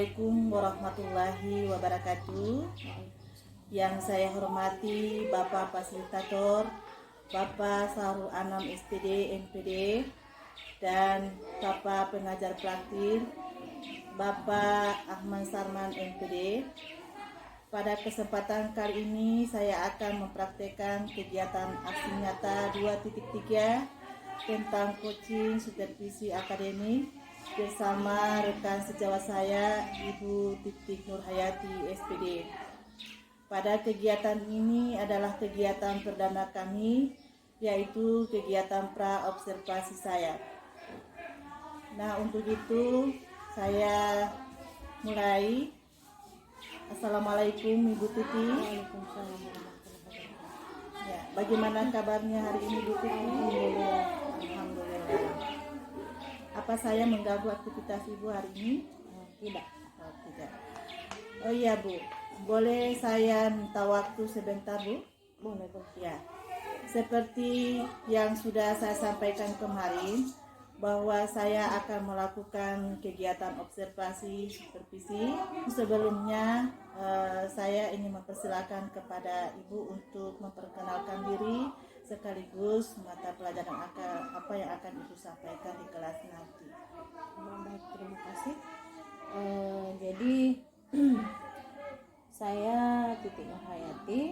Assalamualaikum warahmatullahi wabarakatuh. Yang saya hormati Bapak Fasilitator, Bapak Sahrul Anam SPD MPD, dan Bapak Pengajar Praktik, Bapak Ahmad Sarman MPD. Pada kesempatan kali ini saya akan mempraktekkan kegiatan aksi nyata 2.3 tentang coaching supervisi akademik bersama rekan sejawat saya, Ibu Titik Nurhayati SPD. Pada kegiatan ini adalah kegiatan perdana kami, yaitu kegiatan pra-observasi saya. Nah, untuk itu saya mulai. Assalamualaikum Ibu Titi. Waalaikumsalam. Ya, bagaimana kabarnya hari ini Bu Titi? Alhamdulillah. Alhamdulillah. Apa saya mengganggu aktivitas Ibu hari ini? Tidak. Oh, tidak. Oh iya Bu, boleh saya minta waktu sebentar Bu? Boleh, Bu. Ya, seperti yang sudah saya sampaikan kemarin, bahwa saya akan melakukan kegiatan observasi supervisi. Sebelumnya saya ingin mempersilakan kepada Ibu untuk memperkenalkan diri sekaligus mata pelajaran apa yang akan Ibu sampaikan di kelas nanti. Baik, terima kasih. Jadi saya Titik Nurhayati.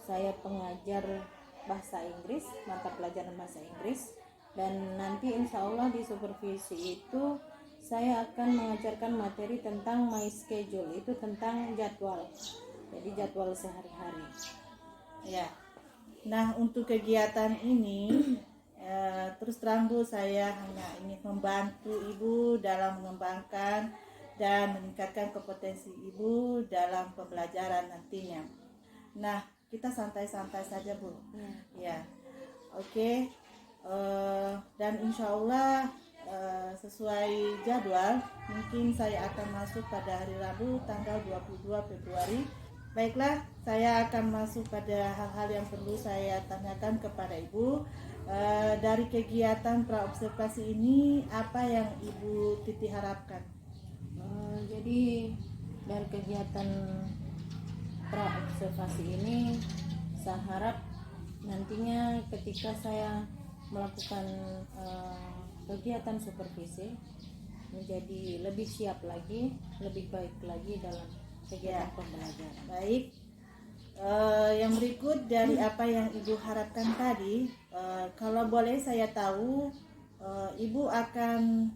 Saya pengajar bahasa Inggris, mata pelajaran bahasa Inggris. Dan nanti insya Allah di supervisi itu saya akan mengajarkan materi tentang my schedule, itu tentang jadwal, jadi jadwal sehari-hari. Ya, nah untuk kegiatan ini terus terang Bu, saya hanya ingin membantu Ibu dalam mengembangkan dan meningkatkan kompetensi Ibu dalam pembelajaran nantinya. Nah, kita santai-santai saja Bu. Ya, oke. Dan insya Allah sesuai jadwal mungkin saya akan masuk pada hari Rabu tanggal 22 Februari. Baiklah, saya akan masuk pada hal-hal yang perlu saya tanyakan kepada Ibu. Dari kegiatan praobservasi ini apa yang Ibu Titi harapkan? Jadi dari kegiatan praobservasi ini saya harap nantinya ketika saya melakukan kegiatan supervisi menjadi lebih siap lagi, lebih baik lagi dalam kegiatan pembelajaran. Baik, yang berikut dari apa yang Ibu harapkan tadi, kalau boleh saya tahu, Ibu akan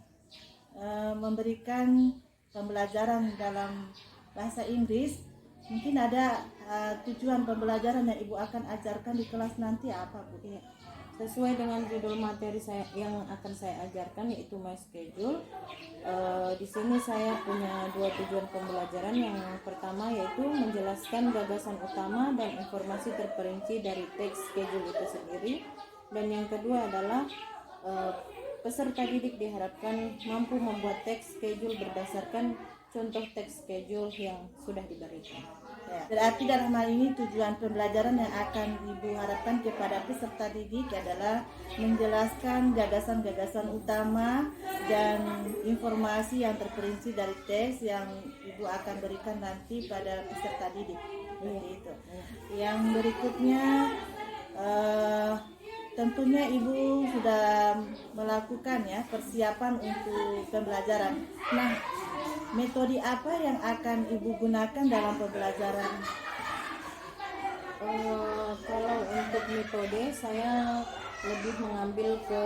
memberikan pembelajaran dalam bahasa Inggris. Mungkin ada tujuan pembelajaran yang Ibu akan ajarkan di kelas nanti apa Bu? Ya, sesuai dengan judul materi saya yang akan saya ajarkan, yaitu my schedule. Di sini saya punya dua tujuan pembelajaran. Yang pertama yaitu menjelaskan gagasan utama dan informasi terperinci dari teks schedule itu sendiri, dan yang kedua adalah peserta didik diharapkan mampu membuat teks schedule berdasarkan contoh teks schedule yang sudah diberikan. Ya, berarti dalam hal ini tujuan pembelajaran yang akan Ibu harapkan kepada peserta didik adalah menjelaskan gagasan-gagasan utama dan informasi yang terperinci dari teks yang Ibu akan berikan nanti pada peserta didik. Seperti itu. Yang berikutnya, tentunya Ibu sudah melakukan ya persiapan untuk pembelajaran. Nah, metode apa yang akan Ibu gunakan dalam pembelajaran? Kalau untuk metode saya lebih mengambil ke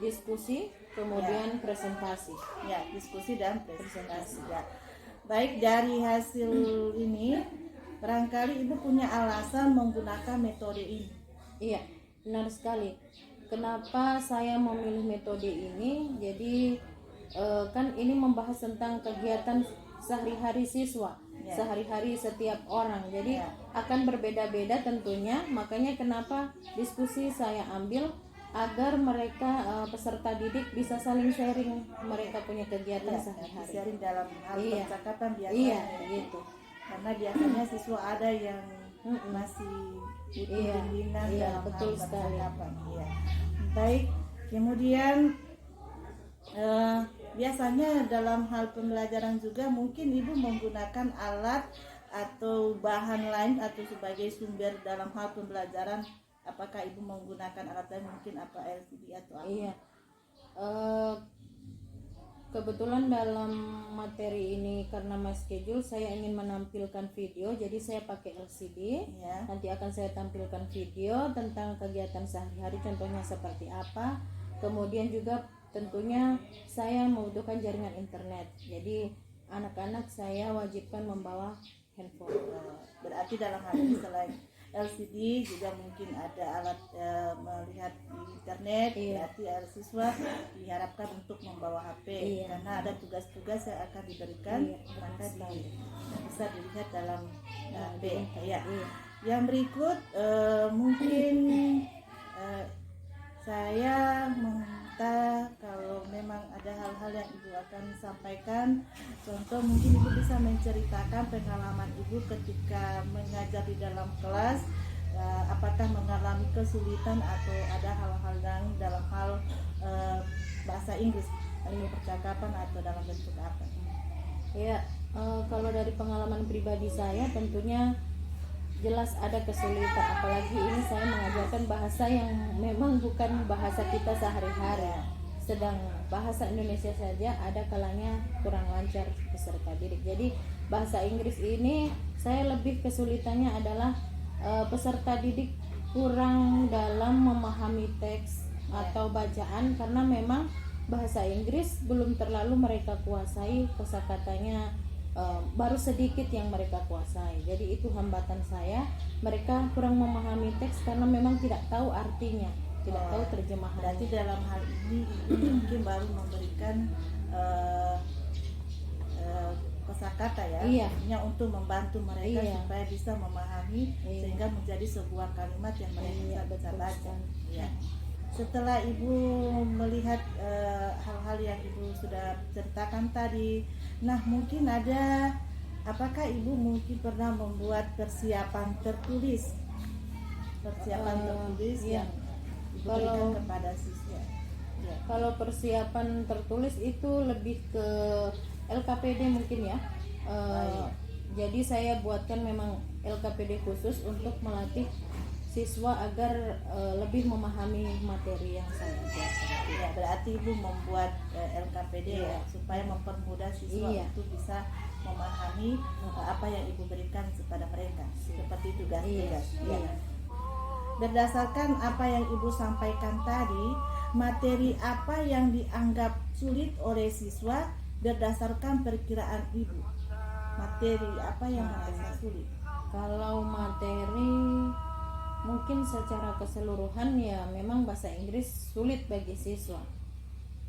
diskusi, kemudian presentasi. Ya, diskusi dan presentasi. Ya. Baik, dari hasil ini barangkali Ibu punya alasan menggunakan metode ini. Iya, benar sekali. Kenapa saya memilih metode ini? Jadi kan ini membahas tentang kegiatan sehari-hari siswa, sehari-hari setiap orang. Jadi akan berbeda-beda tentunya. Makanya kenapa diskusi saya ambil agar mereka peserta didik bisa saling sharing mereka punya kegiatan sehari-hari. Sharing dalam hal percakapan biasanya. Iya, gitu. Karena biasanya siswa ada yang masih bimbingan dalam betul hal sekali. percakapan. Iya. Baik, kemudian biasanya dalam hal pembelajaran juga mungkin ibu menggunakan alat atau bahan lain atau sebagai sumber dalam hal pembelajaran. Apakah ibu menggunakan alat lain, mungkin apa LCD atau apa? Iya. Kebetulan dalam materi ini karena my schedule saya ingin menampilkan video, jadi saya pakai LCD. Ya. Nanti akan saya tampilkan video tentang kegiatan sehari-hari, contohnya seperti apa. Kemudian juga tentunya saya membutuhkan jaringan internet, jadi anak-anak saya wajibkan membawa handphone. Berarti dalam hal ini selain LCD juga mungkin ada alat melihat di internet. Iya. Berarti siswa diharapkan untuk membawa HP. Iya. Karena ada tugas-tugas yang akan diberikan. Iya, Maka betul. bisa dilihat dalam HP. Ya. Iya. Yang berikut mungkin saya meminta kalau memang ada hal-hal yang ibu akan sampaikan, contoh mungkin ibu bisa menceritakan pengalaman ibu ketika mengajar di dalam kelas, apakah mengalami kesulitan atau ada hal-hal yang dalam hal bahasa Inggris, ilmu percakapan atau dalam bentuk apa? Ya, kalau dari pengalaman pribadi saya tentunya jelas ada kesulitan, apalagi ini saya mengajarkan bahasa yang memang bukan bahasa kita sehari-hari. Sedang bahasa Indonesia saja ada kalanya kurang lancar peserta didik. Jadi bahasa Inggris ini saya lebih kesulitannya adalah peserta didik kurang dalam memahami teks atau bacaan, karena memang bahasa Inggris belum terlalu mereka kuasai, kosakatanya baru sedikit yang mereka kuasai. Jadi itu hambatan saya, mereka kurang memahami teks karena memang tidak tahu artinya, tidak tahu terjemahan. Berarti dalam hal ini ibu mungkin baru memberikan kosakata ya, Iya. artinya untuk membantu mereka Iya. supaya bisa memahami, Iya. sehingga menjadi sebuah kalimat yang mereka Iya, bisa betul baca. sekali. Ya. Setelah ibu melihat hal-hal yang ibu sudah ceritakan tadi, nah mungkin ada, apakah ibu mungkin pernah membuat persiapan tertulis iya. yang ibu Kalau- berikan kepada siswa? Ya. Kalau persiapan tertulis itu lebih ke LKPD mungkin ya. Iya. Jadi saya buatkan memang LKPD khusus untuk melatih siswa agar lebih memahami materi yang saya ajarkan. Ya, berarti ibu membuat LKPD Iya. ya, supaya mempermudah siswa Iya. untuk bisa memahami apa yang ibu berikan kepada mereka. Seperti tugas-tugas. Iya. Ya. Berdasarkan apa yang ibu sampaikan tadi, materi apa yang dianggap sulit oleh siswa berdasarkan perkiraan ibu? Materi apa yang merasa sulit? Kalau materi mungkin secara keseluruhan ya memang bahasa Inggris sulit bagi siswa.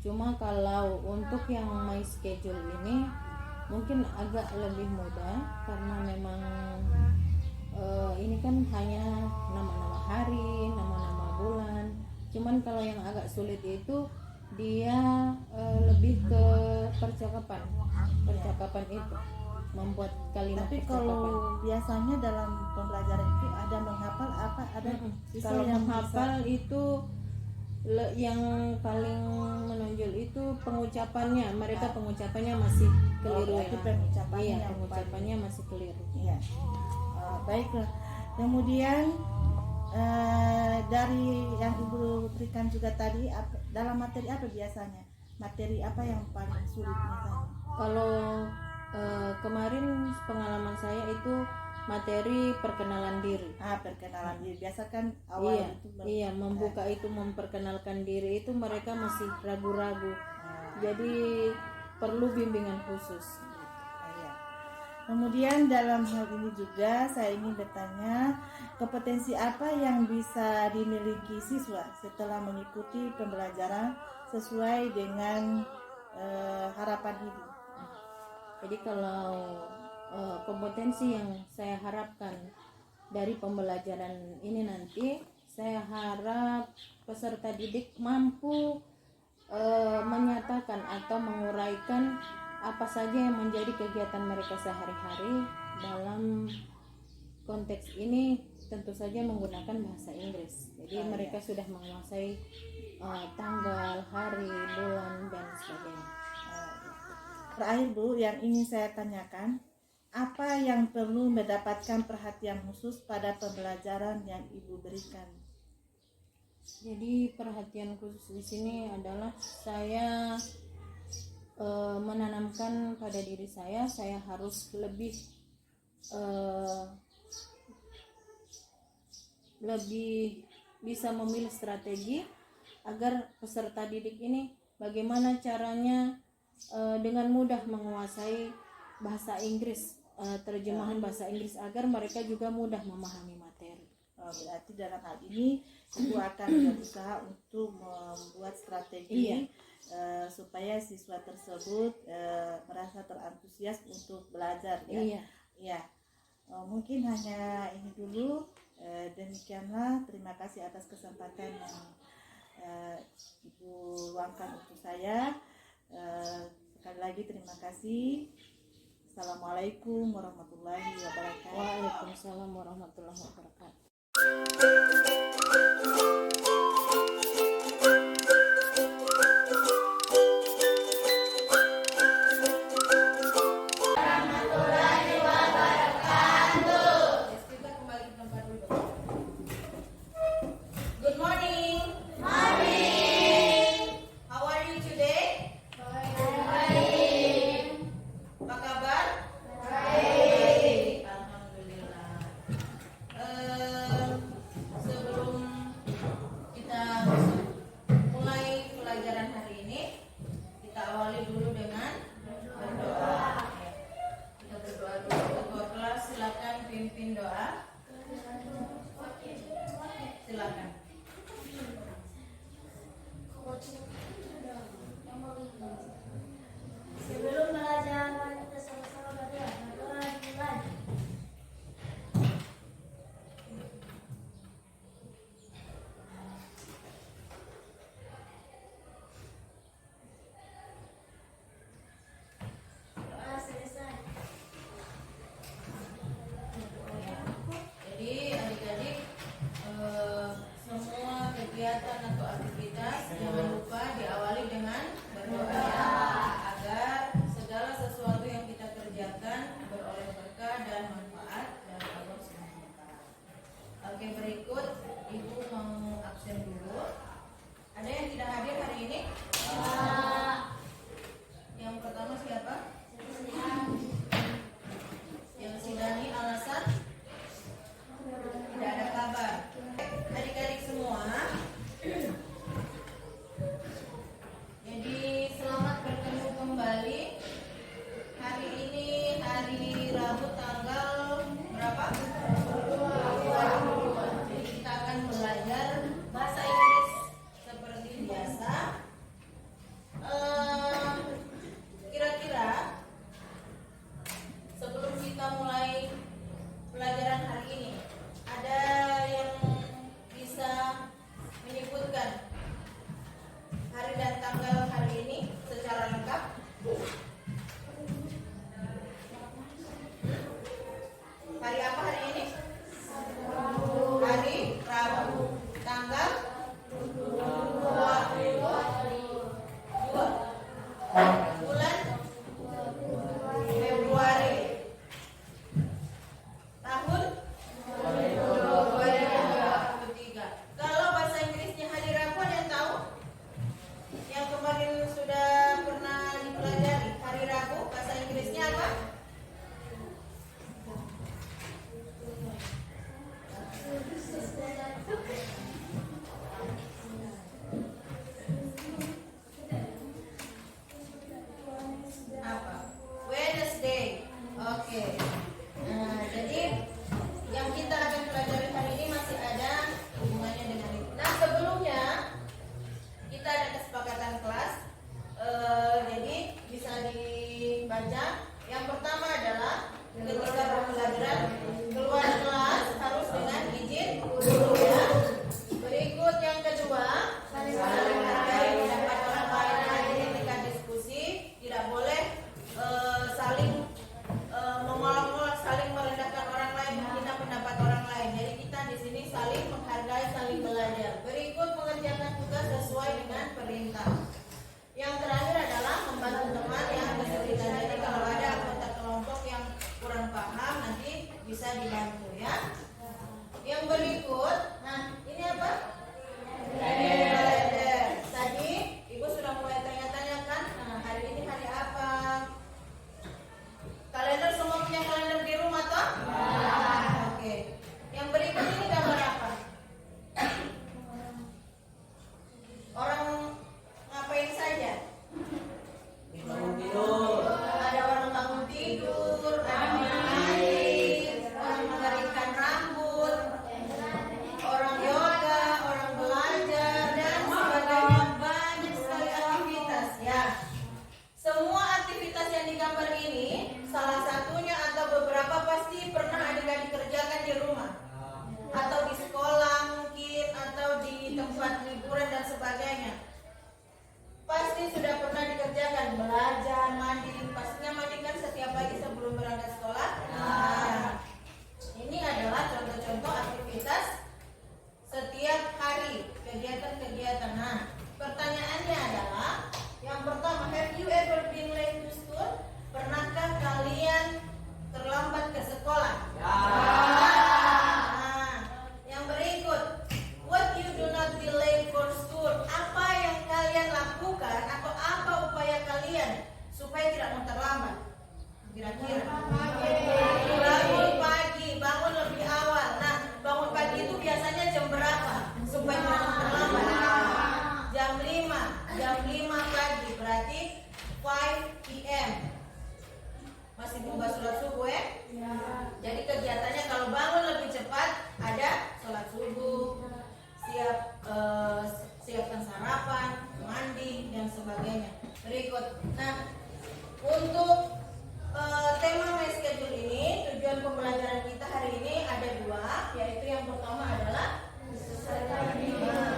Cuma kalau untuk yang my schedule ini mungkin agak lebih mudah karena memang ini kan hanya nama-nama hari, nama-nama bulan. Cuman kalau yang agak sulit itu dia lebih ke percakapan itu, membuat kalimat Tapi percakapan. kalau biasanya dalam pembelajaran itu ada menghafal apa? Ada siswa Kalau yang menghafal itu yang paling menonjol itu pengucapannya. Mereka pengucapannya masih keliru. berarti pengucapannya Iya, yang pengucapannya masih keliru. Iya. Baiklah. Kemudian dari yang ibu berikan juga tadi, dalam materi apa biasanya? Materi apa yang paling sulit misalnya? Kalau kemarin pengalaman saya itu materi perkenalan diri. Perkenalan diri. Biasa kan awal Iya, itu iya, membuka itu, memperkenalkan diri itu mereka masih ragu-ragu. Jadi perlu bimbingan khusus. Iya. Kemudian dalam hal ini juga saya ingin bertanya, kompetensi apa yang bisa dimiliki siswa setelah mengikuti pembelajaran sesuai dengan harapan ibu? Jadi kalau kompetensi yang saya harapkan dari pembelajaran ini nanti, saya harap peserta didik mampu menyatakan atau menguraikan apa saja yang menjadi kegiatan mereka sehari-hari. Dalam konteks ini tentu saja menggunakan bahasa Inggris. Jadi mereka sudah menguasai tanggal, hari, bulan dan sebagainya. Terakhir Bu, yang ingin saya tanyakan, apa yang perlu mendapatkan perhatian khusus pada pembelajaran yang Ibu berikan? Jadi perhatian khusus di sini adalah saya menanamkan pada diri saya harus lebih bisa memilih strategi agar peserta didik ini bagaimana caranya dengan mudah menguasai bahasa Inggris, terjemahan bahasa Inggris agar mereka juga mudah memahami materi. Berarti dalam hal ini Ibu akan berusaha untuk membuat strategi supaya siswa tersebut merasa terantusias untuk belajar ya. Iya. Ya. Mungkin hanya ini dulu. Demikianlah, terima kasih atas kesempatan yang Ibu luangkan untuk saya. Sekali lagi terima kasih. Assalamualaikum warahmatullahi wabarakatuh. Waalaikumsalam warahmatullahi wabarakatuh. Good morning. Morning. How are you today? Baik. Apa kabar? Baik. Alhamdulillah. Sebelum kita mulai pelajaran hari ini, kita awali dulu dengan berdoa. Kita berdoa dulu. Ketua kelas silakan pimpin doa. Silakan. Sebelum belajar, mari kita sama-sama berdoa. Berdoa dimulai. Doa selesai. Jadi adik-adik semua kegiatan atau aktivitas jangan lupa diawali dengan berdoa agar segala sesuatu yang kita kerjakan beroleh berkah dan manfaat dari Allah Subhanahu wa taala. Oke, berikut Ibu mau absen dulu. Ada yang tidak hadir hari ini? Yang pertama siapa? Yang Sidani, alasan? Tidak ada kabar. Adik-adik semua, jadi selamat tempat liburan dan sebagainya. Pasti sudah pernah dikerjakan, belajar, mandi. Pastinya mandi kan setiap pagi sebelum berangkat sekolah. Nah, ini adalah contoh-contoh aktivitas setiap hari, kegiatan-kegiatan. Nah, pertanyaannya adalah yang pertama, have you ever been late to school? Pernahkah kalian terlambat ke sekolah? Nah, yang berikut, what you do not be late for school? Apa yang kalian lakukan atau apa upaya kalian supaya tidak mau terlambat? Kira-kira bangun pagi, bangun lebih awal. Nah, bangun pagi itu biasanya jam berapa supaya tidak mau terlambat? Jam 5 pagi, berarti 5 PM. Masih tunggu sholat subuh ya? Jadi kegiatannya kalau bangun lebih cepat ada sholat subuh, siapkan sarapan, mandi dan sebagainya. Berikut. Nah, untuk tema My Schedule ini, tujuan pembelajaran kita hari ini ada dua, yaitu yang pertama adalah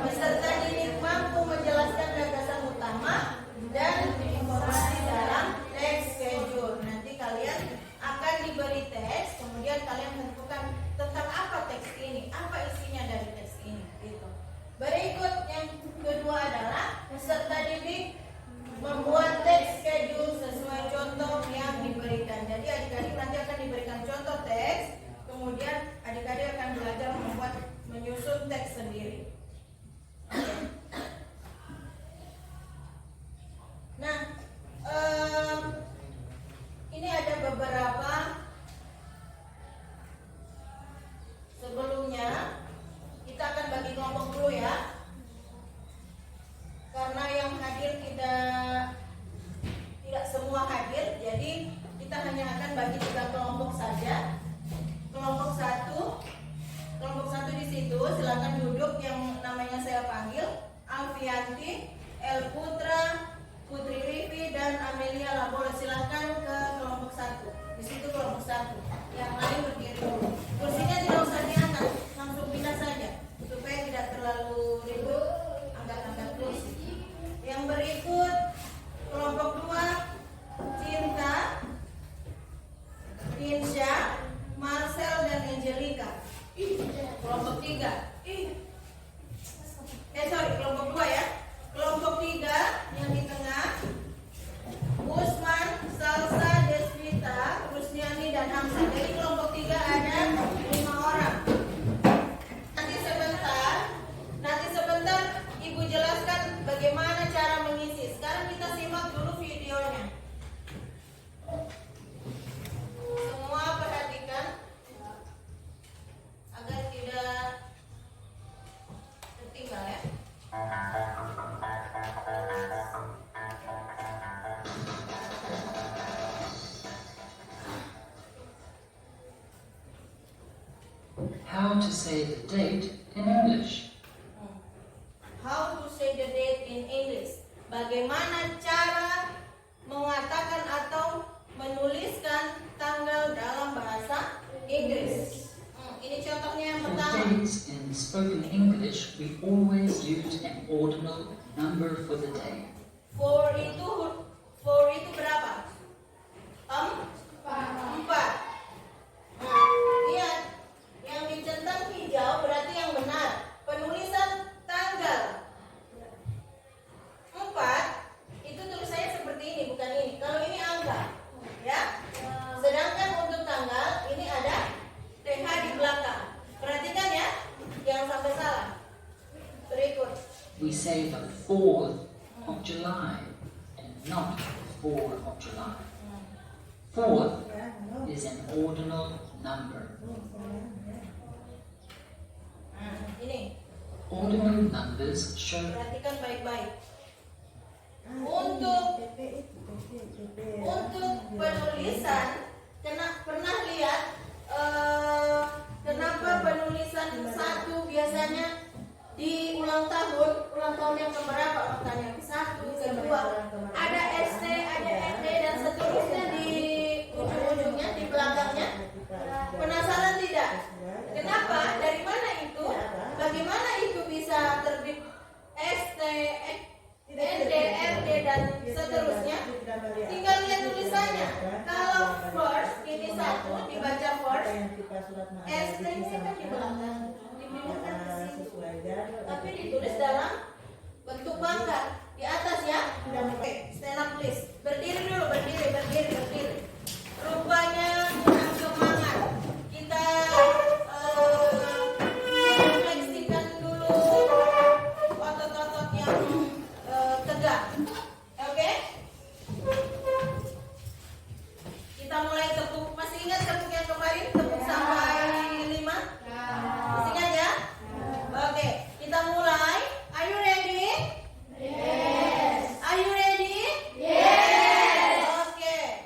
peserta didik mampu menjelaskan gagasan utama dan informasi dalam text schedule. Nanti kalian akan diberi teks, kemudian kalian tentukan tentang apa teks ini, apa isinya dari teks ini, gitu. Berikut yang kedua adalah peserta didik membuat teks schedule sesuai contoh yang diberikan. Jadi adik-adik nanti akan diberikan contoh teks, kemudian adik-adik akan belajar menyusun teks sendiri. Nah, ini ada beberapa. Sebelumnya kita akan bagi kelompok dulu ya, karena yang hadir tidak semua hadir, jadi kita hanya akan bagi 3 kelompok saja. Kelompok satu di situ silakan duduk, yang namanya saya panggil Alfianti, El Putra, Putri Rivi dan Amelia Labola. Silakan ke kelompok 1. Di situ kelompok 1. Yang lain berdiri dulu. Kursinya tidak usah diangkat, langsung pindah saja supaya tidak terlalu ribut angkat-angkat kursi. Yang berikut kelompok 2, Cinta, Insya, Marcel dan Angelica. Kelompok 3. Kelompok 2 ya. Kelompok 3 yang di tengah, Usman, Salsa, Deswita, Rusniani dan Hamzah. Jadi kelompok 3 ada 5 orang. Nanti sebentar Ibu jelaskan bagaimana cara mengisi. Sekarang kita simak dulu videonya. Semua perhatikan agar tidak tertinggal ya. How to say the date in English. How to say the date in English. Bagaimana cara mengatakan atau menuliskan tanggal dalam bahasa Inggris. Ini contohnya yang For pertama. dates in spoken English, we always use an ordinal number for the day. For itu berapa? 4. Lihat, yang dicentang hijau berarti yang benar. Penulisan tanggal 4 itu tulisannya seperti ini, bukan ini. Kalau ini angka, ya. Sedangkan untuk tanggal ini ada TH di belakang. Perhatikan ya, jangan sampai salah. Berikut. We say the 4th of July and not 4th of July. 4th is an ordinal number. Ini Ordinal numbers show perhatikan baik-baik. Untuk penulisan, pernah lihat kenapa penulisan 1 biasanya di ulang tahun yang keberapa? Makanya 1, kedua, ada ST, ada RD dan seterusnya di ujung-ujungnya, di belakangnya. Penasaran tidak? Kenapa? Dari mana itu? Bagaimana itu bisa bisa terbit ST, ND, RD dan seterusnya. Tinggal lihat tulisannya. Kalau first ini satu dibaca first, ST-nya kan di belakang, dipindahkan ke sini. Tapi ditulis dalam bentuk pangkat di atas ya. Oke, stand up please. Berdiri dulu, berdiri. Rupanya kurang semangat. Kita refleksikan dulu otot-otot yang tegak. Oke? Kita mulai tepuk. Masih ingat tepuk yang kemarin? Tepuk sampai 5? Masih ingat ya? Oke, kita mulai. Are you ready? Yes. Are you ready? Yes. Oke.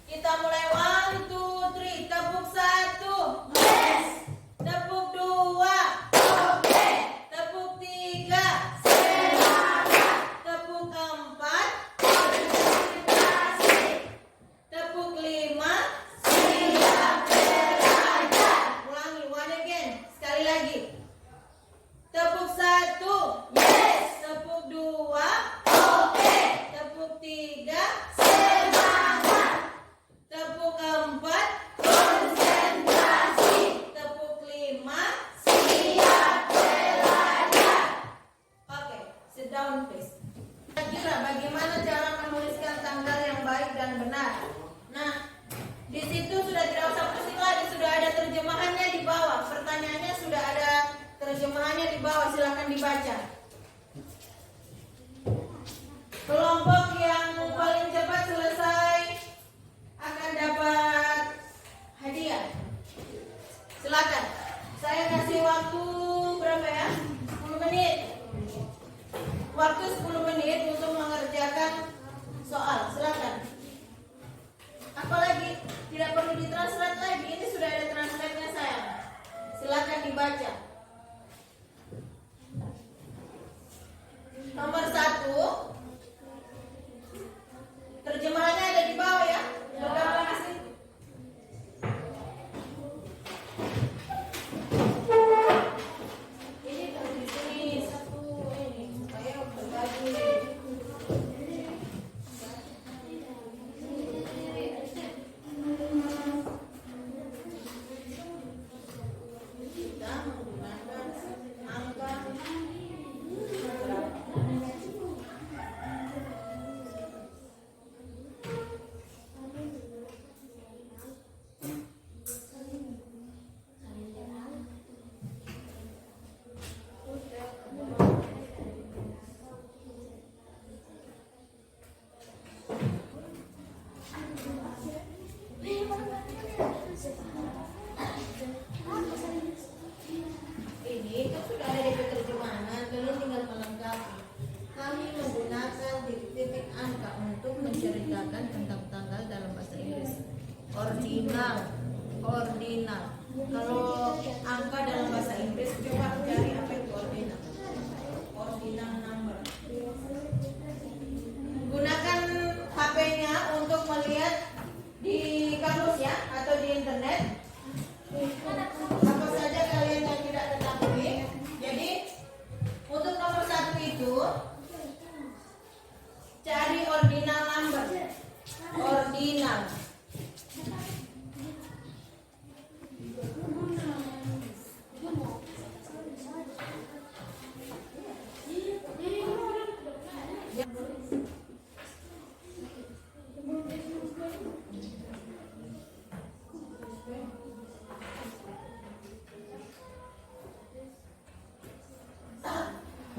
Kita mulai 1, 2, 3. Tepuk 1. Yes. Tepuk 2. Oke. Tepuk 3. Semangat. Tepuk 4. Konsentrasi. Tepuk 5. Siap belajar. Ulangi, one again. Sekali lagi. Tepuk 1. Yes. Tepuk 2. Oke. Tepuk 3. Semangat. Tepuk 4. Konsentrasi. Tepuk 5. Siap belajar. Oke, sit down please. Kira bagaimana cara menuliskan tanggal yang baik dan benar. Nah, di situ sudah tidak usah pusing lagi, sudah ada terjemahannya di bawah. Pertanyaannya sudah ada terjemahannya di bawah, silakan dibaca. Kelompok yang paling cepat selesai akan dapat hadiah. Silakan. Saya kasih waktu berapa ya? 10 menit. Waktu 10 menit untuk mengerjakan soal. Silakan. Apalagi tidak perlu ditranslate lagi. Ini sudah ada translate-nya saya. Silakan dibaca. Nomor 1. Terjemahannya ada di bawah ya. Beberapa kasih. Ini di sini satu ini supaya berbagi. Kita menggunakan angka ini kan sudah ada di terjemahan, kalian tinggal melengkapi. Kami menggunakan titik-titik angka untuk menceritakan tentang tanggal dalam bahasa Inggris. Ordinal. Kalau angka dalam bahasa Inggris, coba cari apa itu ordinal. Ordinal number. Gunakan HP-nya untuk melihat di kamus ya atau di internet. Apa saja kalian yang tidak ketahui. Jadi untuk nomor 1 itu cari ordinal number. Ordinal.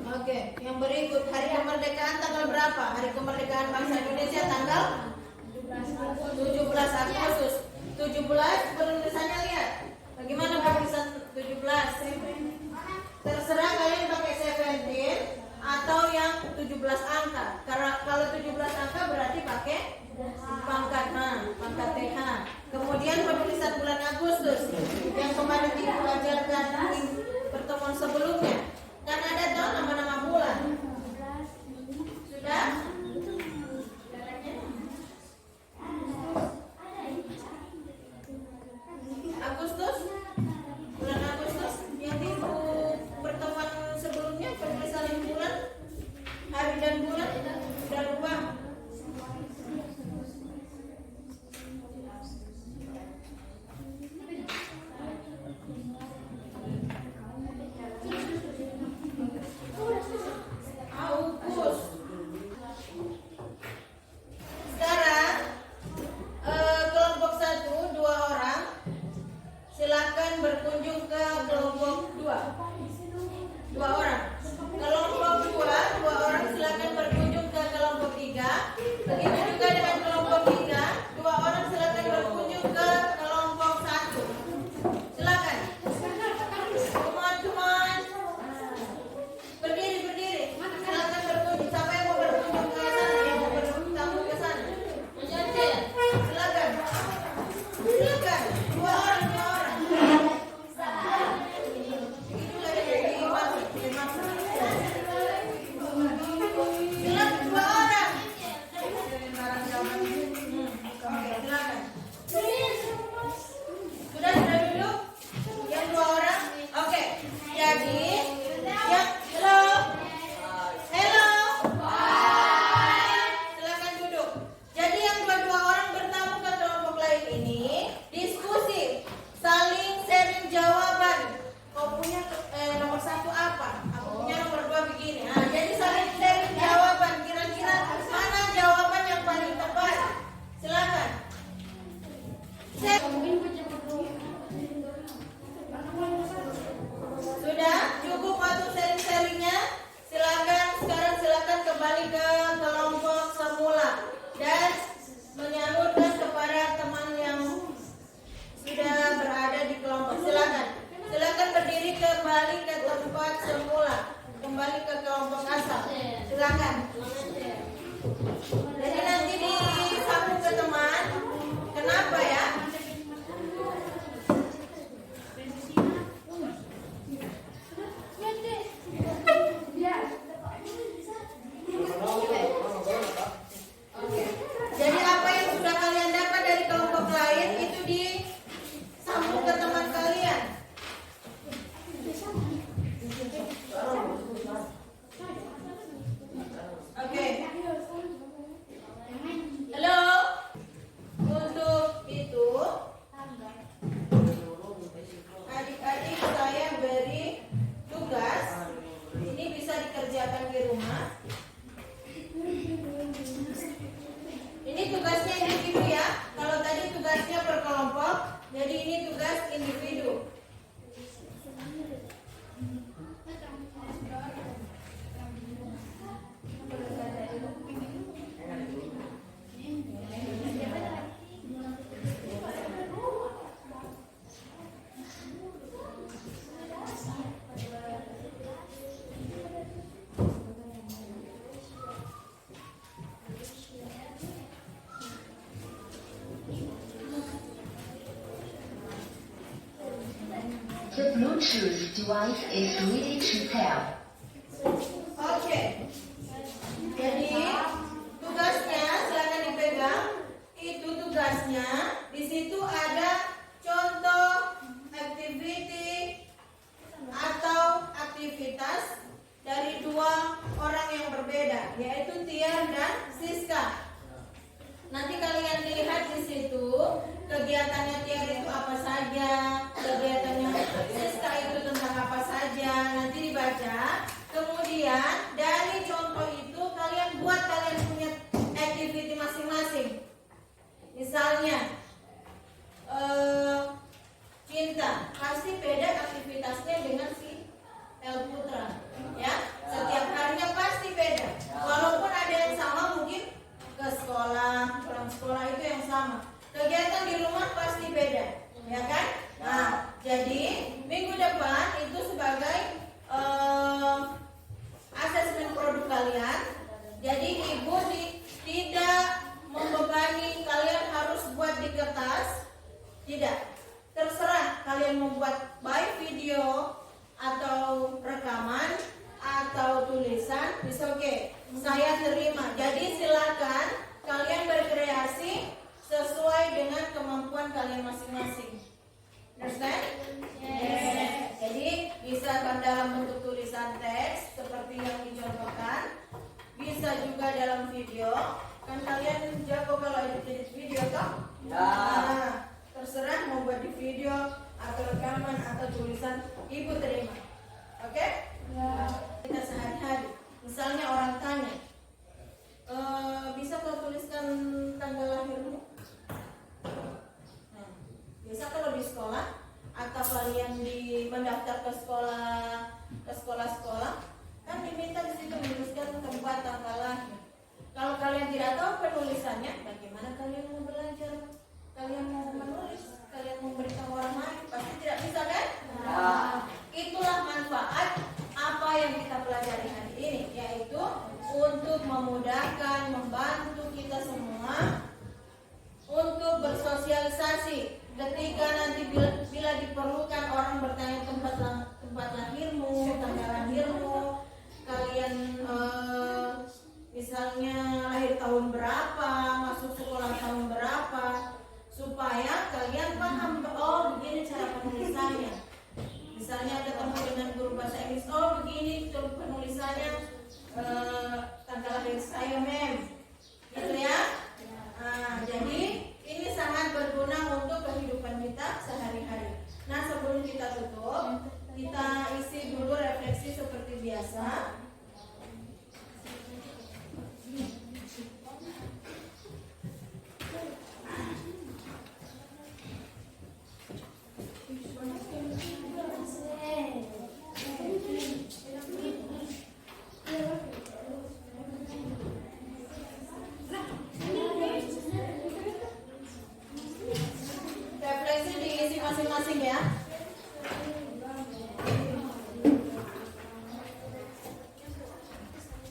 Oke, yang berikut hari kemerdekaan tanggal berapa? Hari kemerdekaan bangsa Indonesia tanggal 17 Agustus. 17 penulisannya lihat. Bagaimana penulisan 17? Terserah kalian pakai 17 atau yang 17 angka. Karena kalau 17 angka berarti pakai pangkat pangkat TH. Kemudian penulisan bulan Agustus yang kemarin dipelajarkan di pertemuan sebelumnya. Kan ada dong nama-nama bulan. Sudah? Agustus, bulan Agustus yang di pertemuan sebelumnya kembali ke kelompok asal. Silakan. Jadi nanti disambung ke teman. Kenapa ya? Oke. Jadi apa yang sudah kalian dapat dari kelompok lain itu disambung ke teman kalian. Oke. Halo. Untuk itu adik-adik saya beri tugas. Ini bisa dikerjakan di rumah. Ini tugasnya individu ya. Kalau tadi tugasnya per kelompok, jadi ini tugas individu. The Bluetooth device is ready to pair. Oke. Jadi tugasnya silakan dipegang. Itu tugasnya. Di situ ada contoh activity atau aktivitas dari dua orang yang berbeda, yaitu Tiar dan Siska. Nanti kalian lihat di situ kegiatannya Tiar itu apa saja, kegiatannya Siska itu tentang apa saja. Nanti dibaca. Kemudian dari contoh itu kalian buat kalian punya activity masing-masing. Misalnya Cinta pasti beda aktivitasnya dengan si El Putra, ya. Setiap harinya pasti beda. Walaupun ada yang sama, mungkin ke sekolah, pulang sekolah itu yang sama. Kegiatan di rumah pasti beda, ya kan? Nah, jadi minggu depan itu sebagai asesmen produk kalian. Jadi ibu tidak membebani kalian harus buat di kertas, tidak. Terserah kalian membuat baik video atau rekaman atau tulisan, it's okay. Saya terima. Jadi silakan kalian berkreasi sesuai dengan kemampuan kalian masing-masing. Understand? Yes. Jadi bisa dalam bentuk tulisan teks seperti yang dicontohkan, bisa juga dalam video. Kan kalian jago kalau edit video toh? Nah, terserah mau buat di video atau rekaman atau tulisan, ibu terima. Oke? Kita sehari-hari. Misalnya orang tanya, bisa kau tuliskan tanggal lahirmu? Nah, bisa kalau di sekolah atau kalian mendaftar ke sekolah-sekolah, kan diminta di situ menuliskan tempat tanggal lahir. Kalau kalian tidak tahu penulisannya, bagaimana kalian mau belajar? Kalian mau menulis, kalian mau memberitahu orang lain, pasti tidak bisa kan? Nah, itulah manfaat apa yang kita pelajari hari ini, yaitu untuk memudahkan, membantu kita semua untuk bersosialisasi. Ketika nanti bila diperlukan orang bertanya tempat lahirmu, tanggal lahirmu, kalian misalnya lahir tahun berapa, masuk sekolah tahun berapa, supaya kalian paham, oh begini cara penulisannya. Misalnya ketemu dengan guru bahasa Inggris, oh begini penulisannya tanggal lahir saya, mem, gitu ya. Nah, jadi ini sangat berguna untuk kehidupan kita sehari-hari.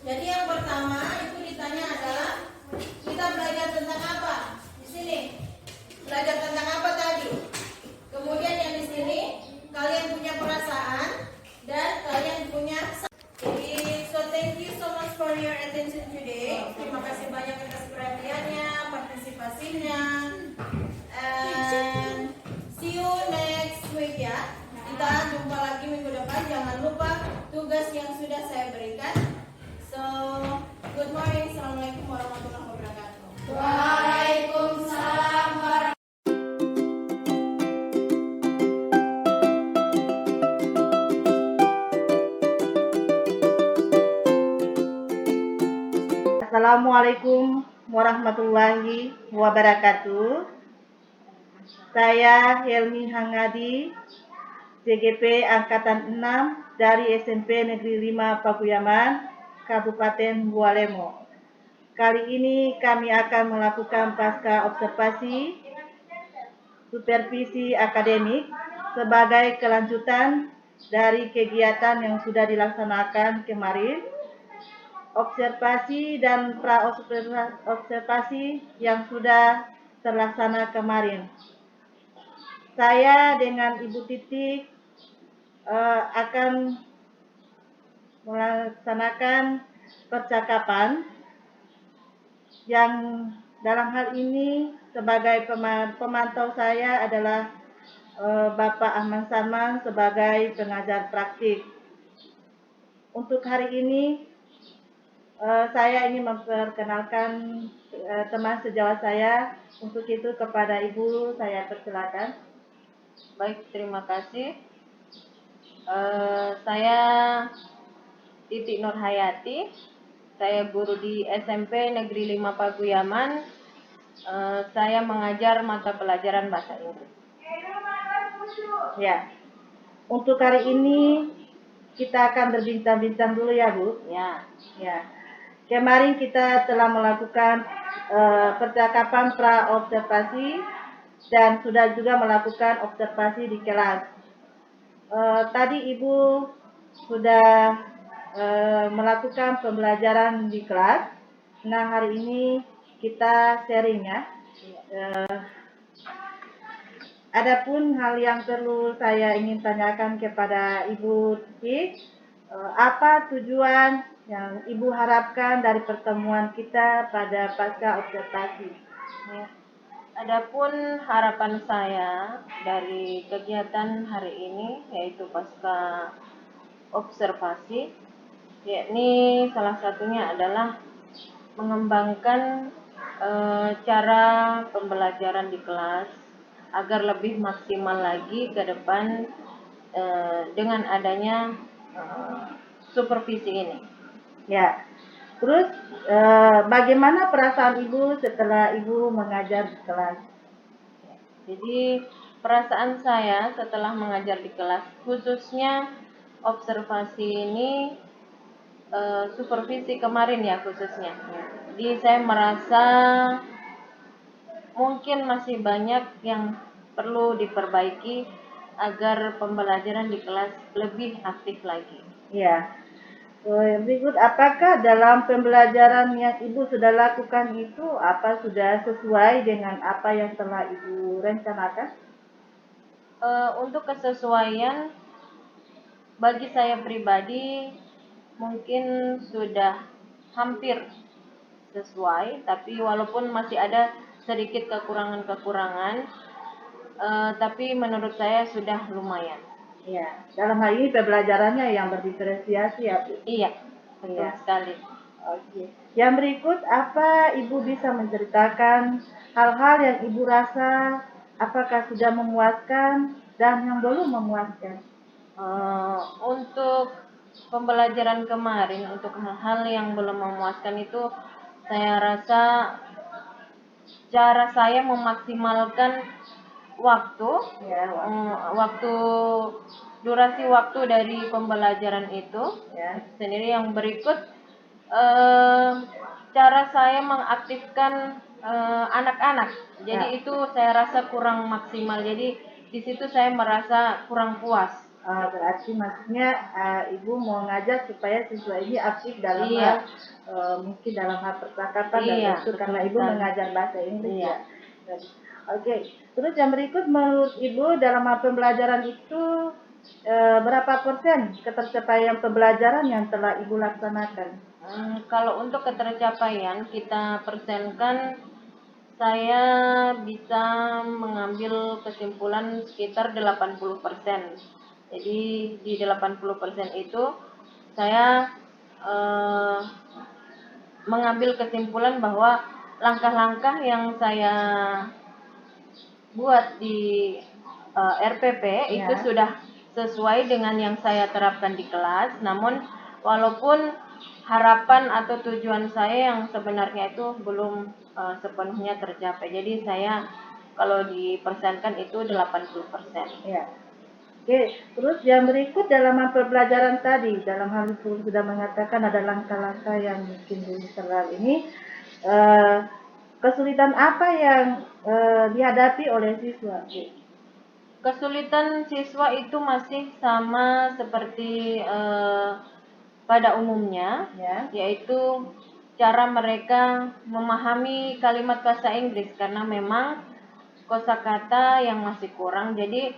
Jadi yang pertama itu ditanya adalah kita belajar tentang apa? Di sini belajar tentang apa tadi? Kemudian yang di sini kalian punya perasaan dan kalian punya. Jadi so thank you so much for your attention today. Terima kasih banyak atas perhatiannya, partisipasinya. And see you next week ya. Kita jumpa lagi minggu depan. Jangan lupa tugas yang sudah saya berikan. So, good morning. Assalamualaikum warahmatullahi wabarakatuh. Waalaikumsalam warahmatullahi Assalamualaikum warahmatullahi wabarakatuh. Saya Helmi Hangadi, CGP Angkatan 6 dari SMP Negeri 5 Pakuyaman, Kabupaten Bualemo. Kali ini kami akan melakukan pasca observasi supervisi akademik sebagai kelanjutan dari kegiatan yang sudah dilaksanakan kemarin. Observasi dan pra-observasi yang sudah terlaksana kemarin. Saya dengan Ibu Titik akan melaksanakan percakapan yang dalam hal ini sebagai pemantau saya adalah Bapak Ahmad Salman sebagai pengajar praktik. Untuk hari ini saya ingin memperkenalkan teman sejawat saya. Untuk itu kepada Ibu saya persilakan. Baik, terima kasih. Saya Titik Nurhayati. Saya guru di SMP Negeri 5 Pakuyaman. Saya mengajar mata pelajaran bahasa Inggris. Ya. Untuk hari ini kita akan berbincang-bincang dulu ya, Bu. Ya. Ya. Kemarin kita telah melakukan percakapan pra-observasi dan sudah juga melakukan observasi di kelas. Tadi Ibu sudah melakukan pembelajaran di kelas. Nah, hari ini kita sharing ya. Adapun hal yang perlu saya ingin tanyakan kepada Ibu Titik, apa tujuan yang Ibu harapkan dari pertemuan kita pada pasca observasi? Ya. Adapun harapan saya dari kegiatan hari ini yaitu pasca observasi, yakni salah satunya adalah mengembangkan cara pembelajaran di kelas agar lebih maksimal lagi ke depan dengan adanya supervisi ini. Ya. Terus bagaimana perasaan Ibu setelah Ibu mengajar di kelas? Jadi perasaan saya setelah mengajar di kelas, khususnya observasi ini, supervisi kemarin ya khususnya. Jadi saya merasa mungkin masih banyak yang perlu diperbaiki agar pembelajaran di kelas lebih aktif lagi. Ya. Berikut, apakah dalam pembelajaran yang Ibu sudah lakukan itu sudah sesuai dengan apa yang telah Ibu rencanakan? Untuk kesesuaian bagi saya pribadi mungkin sudah hampir sesuai, tapi walaupun masih ada sedikit kekurangan-kekurangan, tapi menurut saya sudah lumayan. Ya, dalam hal ini pembelajarannya yang berdiferensiasi ya, Bu? Iya, betul Iya. sekali. Oke. Yang berikut, apa Ibu bisa menceritakan hal-hal yang Ibu rasa apakah sudah memuaskan dan yang belum memuaskan? Untuk pembelajaran kemarin, untuk hal-hal yang belum memuaskan itu, saya rasa cara saya memaksimalkan waktu, Ya, durasi waktu dari pembelajaran itu ya. sendiri. Yang berikut, cara saya mengaktifkan anak-anak. Jadi Ya. itu saya rasa kurang maksimal. Jadi di situ saya merasa kurang puas. Berarti maksudnya ibu mau ngajak supaya siswa ini aktif dalam Iya. hal mungkin dalam hal percakapan dan Iya, itu betul karena ibu sekali. mengajar bahasa Inggris Iya. ya. Oke, terus yang berikut menurut ibu dalam hal pembelajaran itu berapa persen ketercapaian pembelajaran yang telah ibu laksanakan? Kalau untuk ketercapaian kita persenkan, saya bisa mengambil kesimpulan sekitar 80%. Jadi di 80% itu saya mengambil kesimpulan bahwa langkah-langkah yang saya buat di RPP itu Ya. sudah sesuai dengan yang saya terapkan di kelas. Namun walaupun harapan atau tujuan saya yang sebenarnya itu belum sepenuhnya tercapai. Jadi saya kalau dipersenkan itu 80%. Ya. Oke, terus yang berikut dalam hal pembelajaran tadi, dalam hal itu sudah mengatakan ada langkah-langkah yang mungkin terlalu ini, kesulitan apa yang dihadapi oleh siswa? Kesulitan siswa itu masih sama seperti pada umumnya, Ya. yaitu cara mereka memahami kalimat bahasa Inggris karena memang kosakata yang masih kurang. Jadi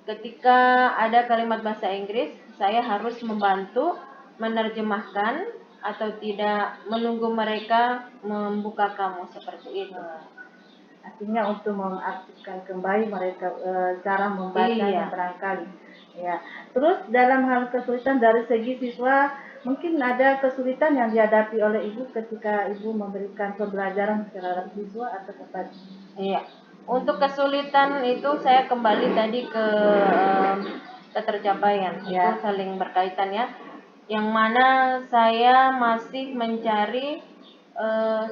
ketika ada kalimat bahasa Inggris, saya harus membantu menerjemahkan atau tidak menunggu mereka membuka kamus seperti itu. Artinya untuk mengaktifkan kembali mereka cara membacanya Iya. barangkali. Ya. Terus dalam hal kesulitan dari segi siswa, mungkin ada kesulitan yang dihadapi oleh ibu ketika ibu memberikan pembelajaran terhadap siswa atau kepada. Iya. Untuk kesulitan itu saya kembali tadi ke ketercapaian. Ya. Itu saling berkaitan ya. Yang mana saya masih mencari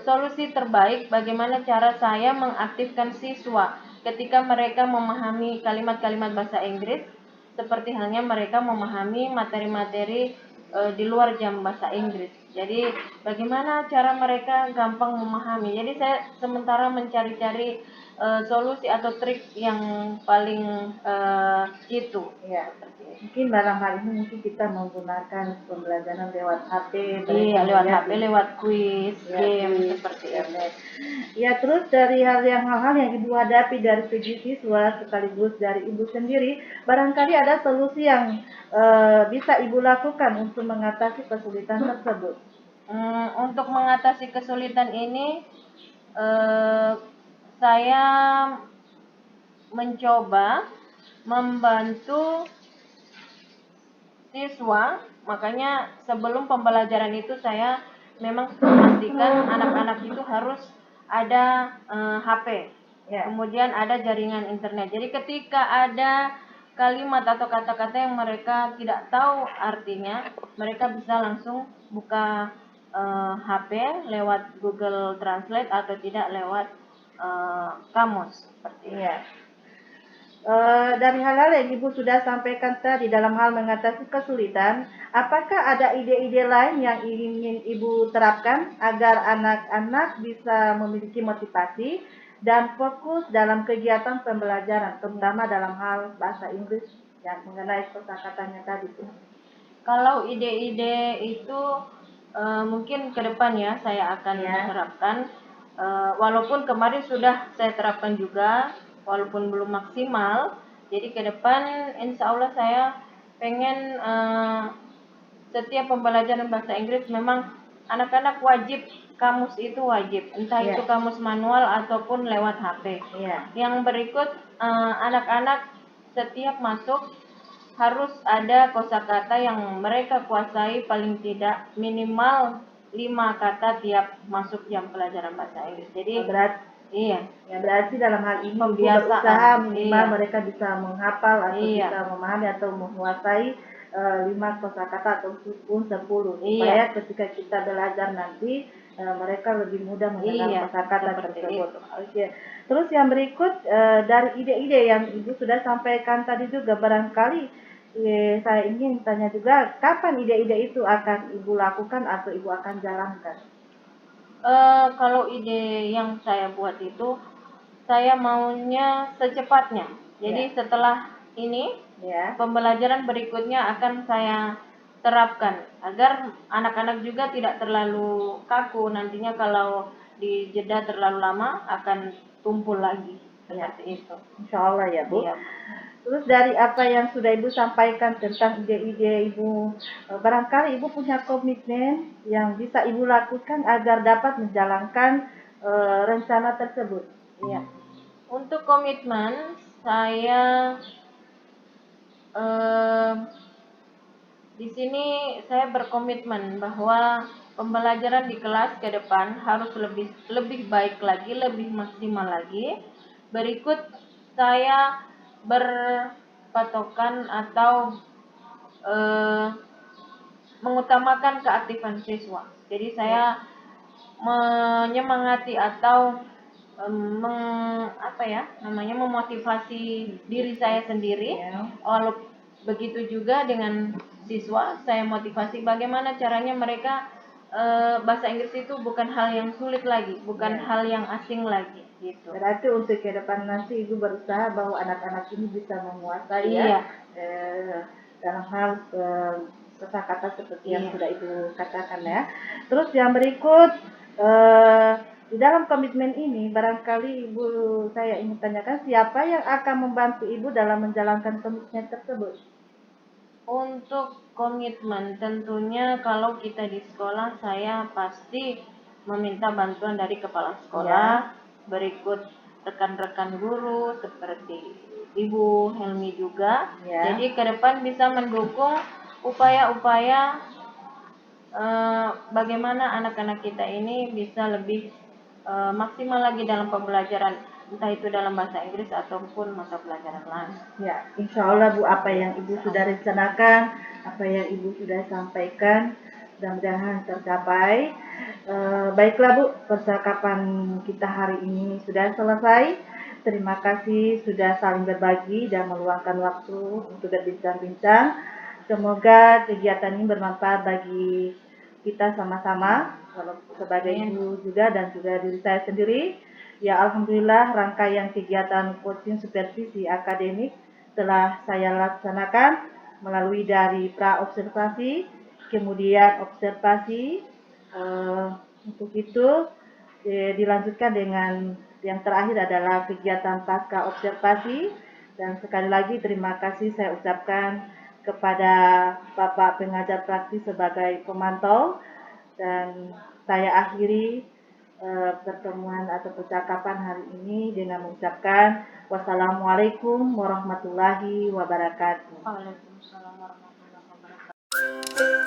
solusi terbaik bagaimana cara saya mengaktifkan siswa ketika mereka memahami kalimat-kalimat bahasa Inggris seperti halnya mereka memahami materi-materi di luar jam bahasa Inggris. Jadi bagaimana cara mereka gampang memahami. Jadi saya sementara mencari-cari solusi atau trik yang paling itu. Ya. Mungkin dalam hal ini mungkin kita menggunakan pembelajaran lewat HP. Iya, lewat ya, HP, lewat kuis, ya, game seperti itu. Ya, terus dari hal-hal yang ibu hadapi dari segi siswa sekaligus dari ibu sendiri, barangkali ada solusi yang bisa ibu lakukan untuk mengatasi kesulitan tersebut. Untuk mengatasi kesulitan ini, saya mencoba membantu siswa. Makanya sebelum pembelajaran itu saya memang memastikan anak-anak itu harus ada HP, Ya. kemudian ada jaringan internet. Jadi ketika ada kalimat atau kata-kata yang mereka tidak tahu artinya, mereka bisa langsung buka HP lewat Google Translate atau tidak lewat kamus seperti itu. Iya. Dari hal-hal yang ibu sudah sampaikan tadi dalam hal mengatasi kesulitan, apakah ada ide-ide lain yang ingin ibu terapkan agar anak-anak bisa memiliki motivasi dan fokus dalam kegiatan pembelajaran, terutama dalam hal bahasa Inggris yang mengenai kosakatanya tadi, Bu? Kalau ide-ide itu mungkin ke depan ya saya akan terapkan. Walaupun kemarin sudah saya terapkan juga, walaupun belum maksimal. Jadi ke depan insya Allah saya pengen setiap pembelajaran bahasa Inggris memang anak-anak wajib, kamus itu wajib, entah itu kamus manual ataupun lewat HP. Yang berikut anak-anak setiap masuk harus ada kosakata yang mereka kuasai paling tidak minimal 5 kata tiap masuk jam pelajaran bahasa Inggris. Jadi berarti dalam hal ini pembiasaan. berusaha minimal mereka bisa menghafal atau bisa memahami atau menguasai 5 kosakata ataupun 10 supaya ketika kita belajar nanti mereka lebih mudah mengenal kosakata tersebut. Oke. Terus yang berikut dari ide-ide yang ibu sudah sampaikan tadi juga barangkali saya ingin tanya juga kapan ide-ide itu akan ibu lakukan atau ibu akan jalankan? Kalau ide yang saya buat itu saya maunya secepatnya. Jadi setelah ini Ya. pembelajaran berikutnya akan saya terapkan agar anak-anak juga tidak terlalu kaku, nantinya kalau dijeda terlalu lama akan tumpul lagi seperti itu. Insya Allah ya Bu. Iya. Terus dari apa yang sudah Ibu sampaikan tentang ide-ide Ibu, barangkali Ibu punya komitmen yang bisa Ibu lakukan agar dapat menjalankan rencana tersebut. Iya. Untuk komitmen saya di sini saya berkomitmen bahwa pembelajaran di kelas ke depan harus lebih baik lagi, lebih maksimal lagi. Berikut saya berpatokan atau mengutamakan keaktifan siswa. Jadi saya menyemangati atau memotivasi diri saya sendiri. Walau begitu juga dengan siswa, saya motivasi bagaimana caranya mereka bahasa Inggris itu bukan hal yang sulit lagi, bukan hal yang asing lagi gitu. Berarti untuk ke depan nanti Ibu berusaha bahwa anak-anak ini bisa menguasai Iya. dalam hal kosakata seperti yang Iya. sudah Ibu katakan ya. Terus yang berikut di dalam komitmen ini barangkali Ibu saya ingin tanyakan siapa yang akan membantu Ibu dalam menjalankan komitmen tersebut? Untuk komitmen tentunya kalau kita di sekolah saya pasti meminta bantuan dari kepala sekolah, berikut rekan-rekan guru seperti Ibu Helmi juga. Ya. Jadi ke depan bisa mendukung upaya-upaya bagaimana anak-anak kita ini bisa lebih maksimal lagi dalam pembelajaran, entah itu dalam bahasa Inggris ataupun mata pelajaran lain. Ya, insya Allah Bu, apa yang Ibu sudah rencanakan, apa yang Ibu sudah sampaikan, mudah-mudahan tercapai. Baiklah Bu, percakapan kita hari ini sudah selesai. Terima kasih sudah saling berbagi dan meluangkan waktu untuk berbincang-bincang. Semoga kegiatan ini bermanfaat bagi kita sama-sama, sebagai Ibu juga dan juga diri saya sendiri. Ya, alhamdulillah rangkaian kegiatan coaching supervisi akademik telah saya laksanakan melalui dari pra-observasi, kemudian observasi. Untuk itu dilanjutkan dengan yang terakhir adalah kegiatan pasca observasi. Dan sekali lagi terima kasih saya ucapkan kepada Bapak pengajar praktis sebagai pemantau, dan saya akhiri pertemuan atau percakapan hari ini dengan mengucapkan wassalamualaikum warahmatullahi wabarakatuh. Waalaikumsalam warahmatullahi wabarakatuh.